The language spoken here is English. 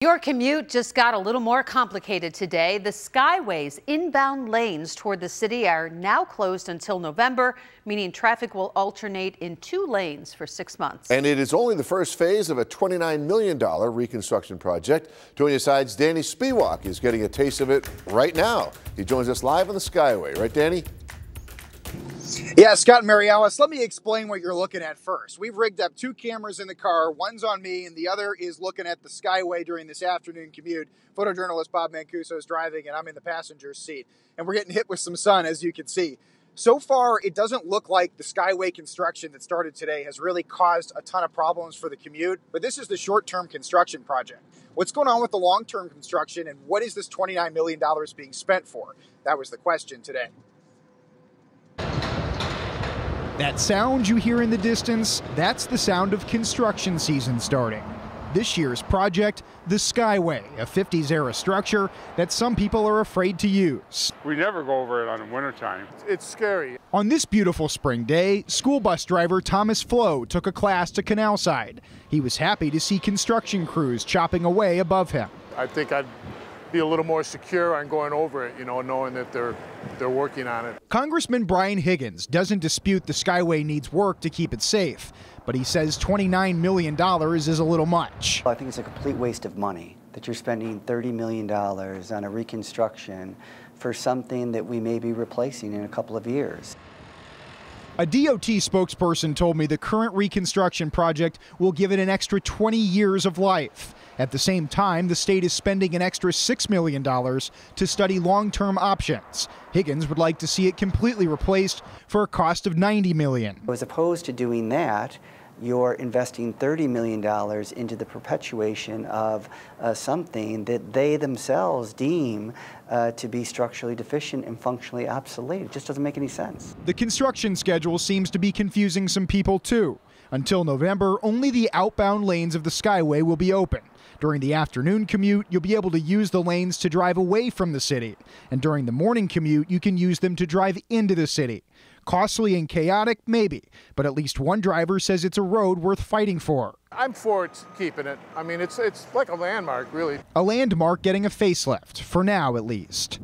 Your commute just got a little more complicated today. The Skyway's inbound lanes toward the city are now closed until November, meaning traffic will alternate in 2 lanes for 6 months. And it is only the first phase of a $29 million reconstruction project. 20 Side's Danny Spiewak is getting a taste of it right now. He joins us live on the Skyway. Right, Danny? Yeah, Scott and Mary Alice, let me explain what you're looking at first. We've rigged up 2 cameras in the car. One's on me and the other is looking at the Skyway during this afternoon commute. Photojournalist Bob Mancuso is driving and I'm in the passenger seat. And we're getting hit with some sun, as you can see. So far, it doesn't look like the Skyway construction that started today has really caused a ton of problems for the commute. But this is the short-term construction project. What's going on with the long-term construction and what is this $29 million being spent for? That was the question today. That sound you hear in the distance, that's the sound of construction season starting. This year's project, the Skyway, a 50s-era structure that some people are afraid to use. We never go over it on the wintertime. It's scary. On this beautiful spring day, school bus driver Thomas Flo took a class to Canalside. He was happy to see construction crews chopping away above him. I think I'd be a little more secure on going over it, knowing that they're working on it. Congressman Brian Higgins doesn't dispute the Skyway needs work to keep it safe, but he says $29 million is a little much. I think it's a complete waste of money that you're spending $30 million on a reconstruction for something that we may be replacing in a couple of years. A DOT spokesperson told me the current reconstruction project will give it an extra 20 years of life. At the same time, the state is spending an extra $6 million to study long-term options. Higgins would like to see it completely replaced for a cost of $90 million. As opposed to doing that, you're investing $30 million into the perpetuation of something that they themselves deem to be structurally deficient and functionally obsolete. It just doesn't make any sense. The construction schedule seems to be confusing some people too. Until November, only the outbound lanes of the Skyway will be open. During the afternoon commute, you'll be able to use the lanes to drive away from the city. And during the morning commute, you can use them to drive into the city. Costly and chaotic, maybe, but at least one driver says it's a road worth fighting for. I'm for keeping it. I mean, it's like a landmark, really. A landmark getting a facelift, for now at least.